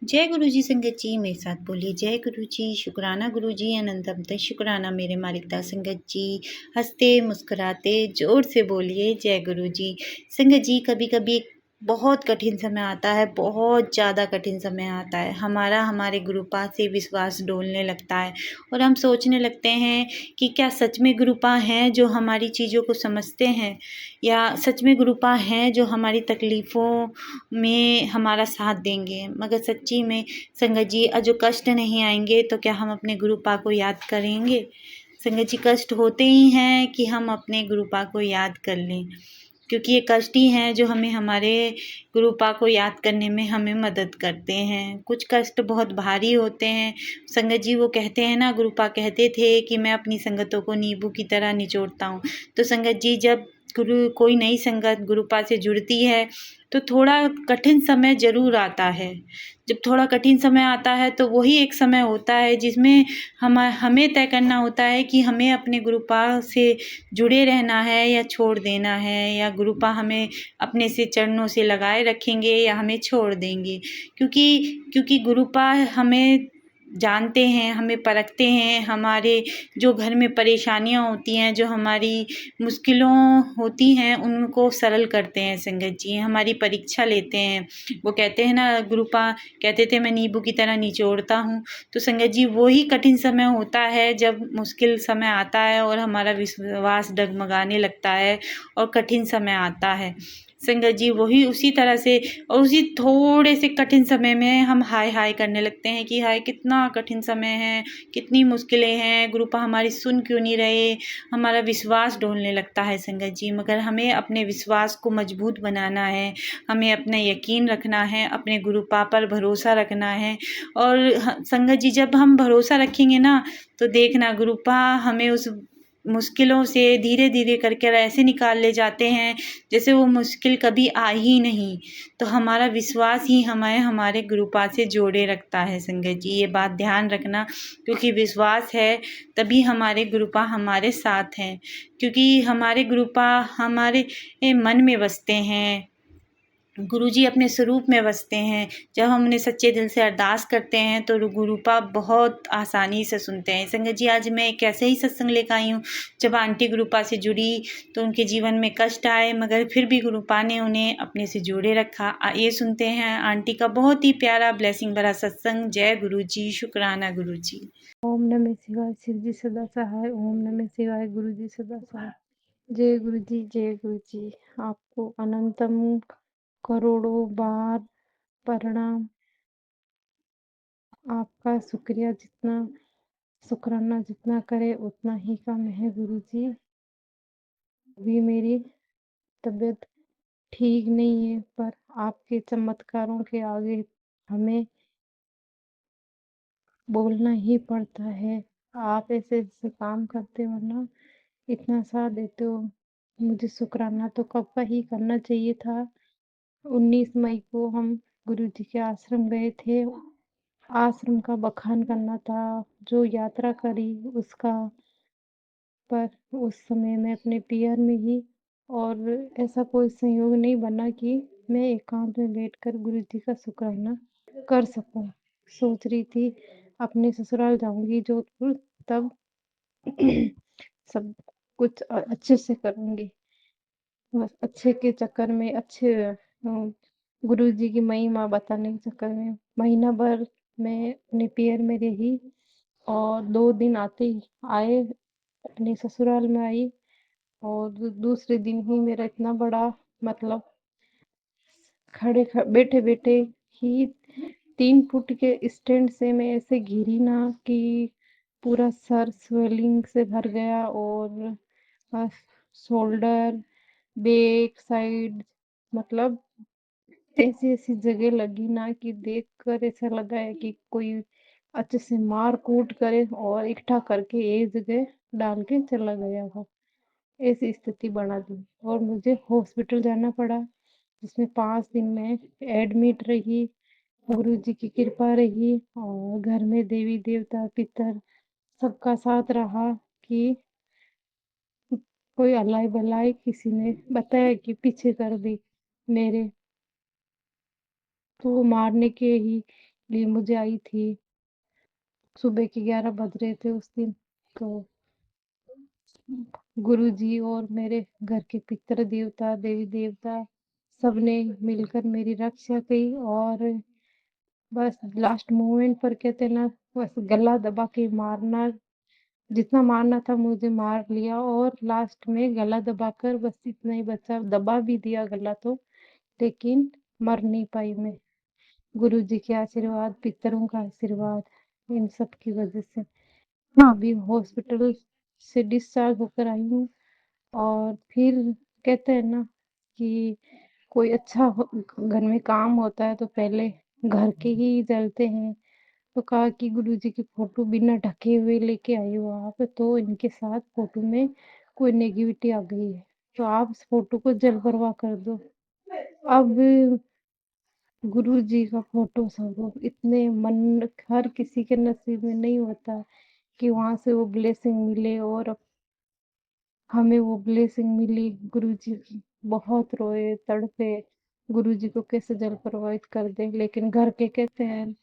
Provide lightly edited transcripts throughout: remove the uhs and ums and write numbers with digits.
जय गुरु जी संगत जी, मेरे साथ बोलिए जय गुरु जी, शुक्राना गुरु जी, अनंतम तक शुक्राना मेरे मालिकदा संगत जी। हंसते मुस्कुराते जोर से बोलिए जय गुरु जी। संगत जी, कभी कभी बहुत कठिन समय आता है, बहुत ज़्यादा कठिन समय आता है। हमारा हमारे गुरुपा से विश्वास डोलने लगता है और हम सोचने लगते हैं कि क्या सच में गुरुपा हैं जो हमारी चीज़ों को समझते हैं, या सच में गुरुपा हैं जो हमारी तकलीफ़ों में हमारा साथ देंगे। मगर सच्ची में संगत जी, जो कष्ट नहीं आएंगे तो क्या हम अपने गुरुपा को याद करेंगे? संगत जी, कष्ट होते ही हैं कि हम अपने गुरुपा को याद कर लें, क्योंकि ये कष्ट ही हैं जो हमें हमारे गुरुपा को याद करने में हमें मदद करते हैं। कुछ कष्ट बहुत भारी होते हैं। संगत जी, वो कहते हैं ना, गुरुपा कहते थे कि मैं अपनी संगतों को नींबू की तरह निचोड़ता हूँ। तो संगत जी, जब कोई नई संगत गुरुपा से जुड़ती है तो थोड़ा कठिन समय ज़रूर आता है। जब थोड़ा कठिन समय आता है तो वही एक समय होता है जिसमें हमें तय करना होता है कि हमें अपने गुरुपा से जुड़े रहना है या छोड़ देना है, या गुरुपा हमें अपने से चरणों से लगाए रखेंगे या हमें छोड़ देंगे। क्योंकि गुरुपा हमें जानते हैं, हमें परखते हैं, हमारे जो घर में परेशानियाँ होती हैं, जो हमारी मुश्किलों होती हैं, उनको सरल करते हैं संगत जी, हमारी परीक्षा लेते हैं। वो कहते हैं ना, गुरुपा कहते थे मैं नींबू की तरह निचोड़ता हूँ। तो संगत जी, वही कठिन समय होता है जब मुश्किल समय आता है और हमारा विश्वास डगमगाने लगता है और कठिन समय आता है। संगत जी, वही उसी तरह से और उसी थोड़े से कठिन समय में हम हाय हाय करने लगते हैं कि हाय कितना कठिन समय है, कितनी मुश्किलें हैं, गुरुपा हमारी सुन क्यों नहीं रहे। हमारा विश्वास डोलने लगता है संगत जी। मगर हमें अपने विश्वास को मजबूत बनाना है, हमें अपना यकीन रखना है, अपने गुरुपा पर भरोसा रखना है। और संगत जी, जब हम भरोसा रखेंगे ना, तो देखना गुरुपा हमें उस मुश्किलों से धीरे धीरे करके ऐसे निकाल ले जाते हैं जैसे वो मुश्किल कभी आई ही नहीं। तो हमारा विश्वास ही हमें हमारे गुरुपा से जोड़े रखता है संगत जी, ये बात ध्यान रखना। क्योंकि विश्वास है तभी हमारे गुरुपा हमारे साथ हैं, क्योंकि हमारे गुरुपा हमारे मन में बसते हैं। गुरुजी अपने स्वरूप में बसते हैं। जब हम उन्हें सच्चे दिल से अरदास करते हैं तो गुरुपा बहुत आसानी से सुनते हैं। संगत जी, आज मैं एक ऐसे ही सत्संग लेकर आई हूँ। जब आंटी गुरुपा से जुड़ी तो उनके जीवन में कष्ट आए, मगर फिर भी गुरुपा ने उन्हें अपने से जोड़े रखा। ये सुनते हैं आंटी का बहुत ही प्यारा ब्लेसिंग भरा सत्संग। जय गुरु जी, शुक्राना गुरु जी। ओम नमः शिवाय, शिव जी सदा सहाय। ओम नमः शिवाय, गुरु जी सदा सहाय। जय गुरु जी, जय गुरु जी। आपको अनंतम करोड़ों बार प्रणाम। आपका शुक्रिया, जितना शुक्राना जितना करे उतना ही कम है गुरु जी। अभी मेरी तबीयत ठीक नहीं है, पर आपके चमत्कारों के आगे हमें बोलना ही पड़ता है। आप ऐसे ऐसे काम करते हो ना, इतना साथ देते हो, मुझे शुक्राना तो कब का ही करना चाहिए था। 19 मई को हम गुरुजी के आश्रम गए थे। आश्रम का बखान करना था, जो यात्रा करी उसका। पर उस समय मैं अपने पियर में ही, और ऐसा कोई संयोग नहीं बना कि मैं एकांत में बैठकर गुरुजी का शुक्राना कर सकूं। सोच रही थी अपने ससुराल जाऊंगी जोधपुर, तब सब कुछ अच्छे से करूंगी। बस अच्छे के चक्कर में, अच्छे गुरु जी की महिमा बताने के चक्कर में महीना भर मैं अपने पियर में रही, और 2 दिन आते ही आए अपने ससुराल में आई। और दूसरे दिन ही मेरा इतना बड़ा, मतलब बैठे बैठे ही 3 फुट के स्टैंड से मैं ऐसे गिरी ना कि पूरा सर स्वेलिंग से भर गया, और शोल्डर, बैक साइड, मतलब ऐसी ऐसी जगह लगी ना कि देखकर ऐसा लगा है कि कोई अच्छे से मार कूट करे और इकट्ठा करके एक जगह डाल के चला गया हो। ऐसी स्थिति बना दी और मुझे हॉस्पिटल जाना पड़ा, जिसमें 5 दिन में एडमिट रही। गुरु जी की कृपा रही और घर में देवी देवता पितर सबका साथ रहा कि कोई अलाई बलाई किसी ने बताया कि पीछे कर दी मेरे, तो वो मारने के ही लिए मुझे आई थी। सुबह के 11 बज रहे थे उस दिन। तो गुरुजी और मेरे घर के पितृ देवता, देवी देवता सबने मिलकर मेरी रक्षा की और बस लास्ट मोमेंट पर कहते हैं ना, बस गला दबा के मारना, जितना मारना था मुझे मार लिया और लास्ट में गला दबाकर बस इतना ही बचा। दबा भी दिया गला तो, लेकिन मर नहीं पाई मैं। गुरुजी के आशीर्वाद, पितरों का आशीर्वाद, इन सब की वजह से हाँ अभी हॉस्पिटल से डिस्चार्ज होकर आई हूँ। और फिर कहते हैं ना कि कोई अच्छा घर में काम होता है तो पहले घर के ही जलते हैं। तो कहा कि गुरुजी की फोटो बिना ढके हुए लेके आई हो आप, तो इनके साथ फोटो में कोई नेगेटिविटी आ गई है, तो आप इस फोटो को जल परवाह कर दो। अब गुरुजी का फोटो स्वरूप इतने मन, हर किसी के नसीब में नहीं होता कि वहां से वो ब्लेसिंग मिले, और हमें वो ब्लेसिंग मिली गुरुजी की। बहुत रोए, तड़पे, गुरुजी को कैसे जल प्रवाहित कर दे, लेकिन घर के कहते हैं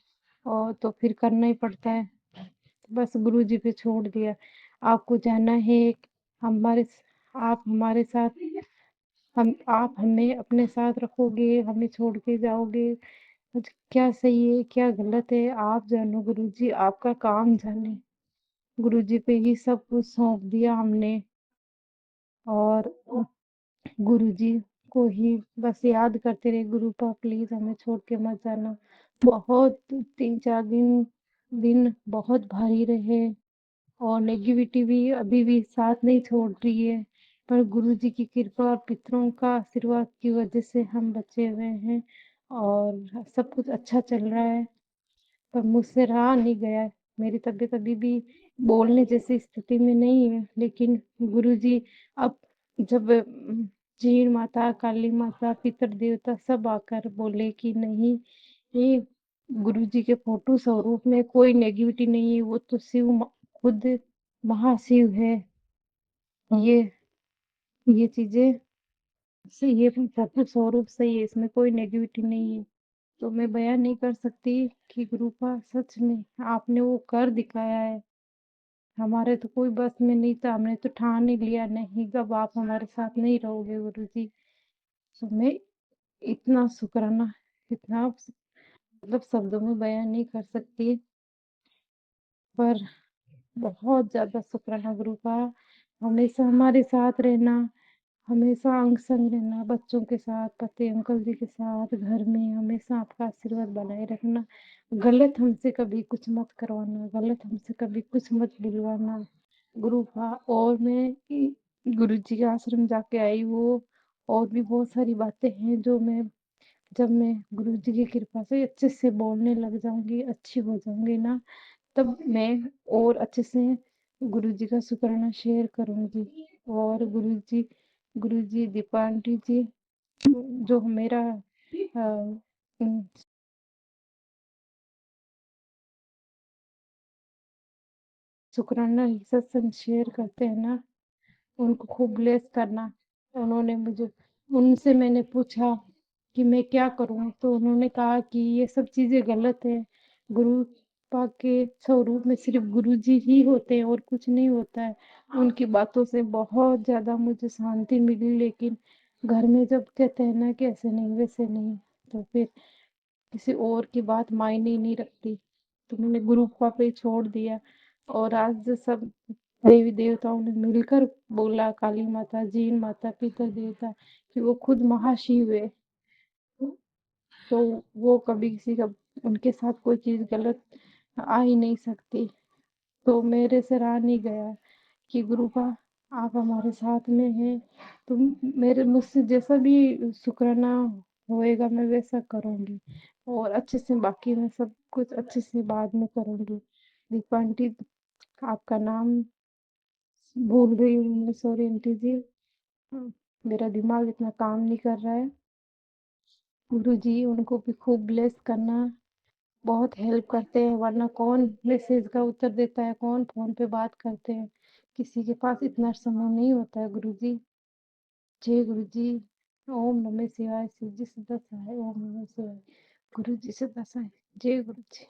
और तो फिर करना ही पड़ता है। बस गुरुजी पे छोड़ दिया। आपको जाना है, हमारे आप हमारे साथ, हम आप हमें अपने साथ रखोगे, हमें छोड़ के जाओगे, क्या सही है क्या गलत है आप जानो गुरुजी, आपका काम जाने। गुरुजी पे ही सब कुछ सौंप दिया हमने। और गुरुजी को ही बस याद करते रहे, गुरुपा प्लीज हमें छोड़ के मत जाना। बहुत 3-4 दिन दिन बहुत भारी रहे और नेगेटिविटी भी अभी भी साथ नहीं छोड़ रही है, पर गुरुजी की कृपा और पितरों का आशीर्वाद की वजह से हम बचे हुए हैं और सब कुछ अच्छा चल रहा है। पर मुझसे रहा नहीं गया है। मेरी तबीयत अभी भी बोलने जैसी स्थिति में नहीं है, लेकिन गुरुजी अब जब जीण माता, काली माता, पितर देवता सब आकर बोले कि नहीं, ये गुरुजी के फोटो स्वरूप में कोई नेगेटिविटी नहीं है, वो तो खुद महाशिव है। ये ये चीजें से ये फोटो स्वरूप सही है, इसमें कोई नेगेटिविटी नहीं है। तो मैं बयान नहीं कर सकती कि गुरुपा सच में आपने वो कर दिखाया है। हमारे तो कोई बस में नहीं था, हमने तो ठान ही लिया नहीं, जब आप हमारे साथ नहीं रहोगे गुरुजी। तो मैं इतना शुक्राना, इतना मतलब शब्दों में बयान नहीं कर सकती, पर बहुत ज्यादा शुक्राना गुरु का। हमेशा हमारे साथ रहना, हमेशा अंग संग रहना, बच्चों के साथ, पति अंकल जी के साथ, घर में हमेशा आपका आशीर्वाद बनाए रखना। गलत हमसे कभी कुछ मत करवाना, गलत हमसे कभी कुछ मत बुलवाना गुरु का। और मैं गुरु जी के आश्रम जाके आई वो, और भी बहुत सारी बातें हैं जो मैं, जब मैं गुरु जी की कृपा से अच्छे से बोलने लग जाऊंगी, अच्छी हो जाऊंगी ना, तब मैं और अच्छे से गुरुजी का शुक्राना शेयर करूंगी। और गुरुजी दीपा आंटी जी जो मेरा शुक्राना ही सत्संग शेयर करते हैं ना, उनको खूब ब्लेस करना। उन्होंने मुझे, उनसे मैंने पूछा कि मैं क्या करूं, तो उन्होंने कहा कि ये सब चीजें गलत है। गुरु पाक के स्वरूप में सिर्फ गुरु जी ही होते हैं और कुछ नहीं होता है। उनकी बातों से बहुत ज्यादा मुझे शांति मिली, लेकिन घर में जब कहते हैं ना कि ऐसे नहीं वैसे नहीं, तो फिर किसी और की बात मायने ही नहीं रखती। तो मैंने गुरु पापा पे ही छोड़ दिया। और आज सब देवी देवताओं ने मिलकर बोला, काली माता, जीन माता, पितर देवता, कि वो खुद महाशिव है। तो वो कभी किसी का, उनके साथ कोई चीज गलत आ ही नहीं सकती। तो मेरे से रहा नहीं गया कि गुरुपा आप हमारे साथ में हैं, तो मेरे मुझसे जैसा भी शुक्राना होएगा मैं वैसा करूँगी। और अच्छे से बाकी मैं सब कुछ अच्छे से बाद में करूँगी। दीपा आंटी, आपका नाम भूल गई हूँ मैं, सॉरी आंटी जी। मेरा दिमाग इतना काम नहीं कर रहा है। गुरु जी उनको भी खूब ब्लेस करना, बहुत हेल्प करते हैं, वरना कौन मैसेज का उत्तर देता है, कौन फोन पे बात करते हैं, किसी के पास इतना समय नहीं होता है। गुरु जी, जय गुरु जी। ओम नमः शिवाय, शिव जी सदा सहाय, ओम नमः शिवाय, गुरु जी सदा सहाय। जय गुरु जी।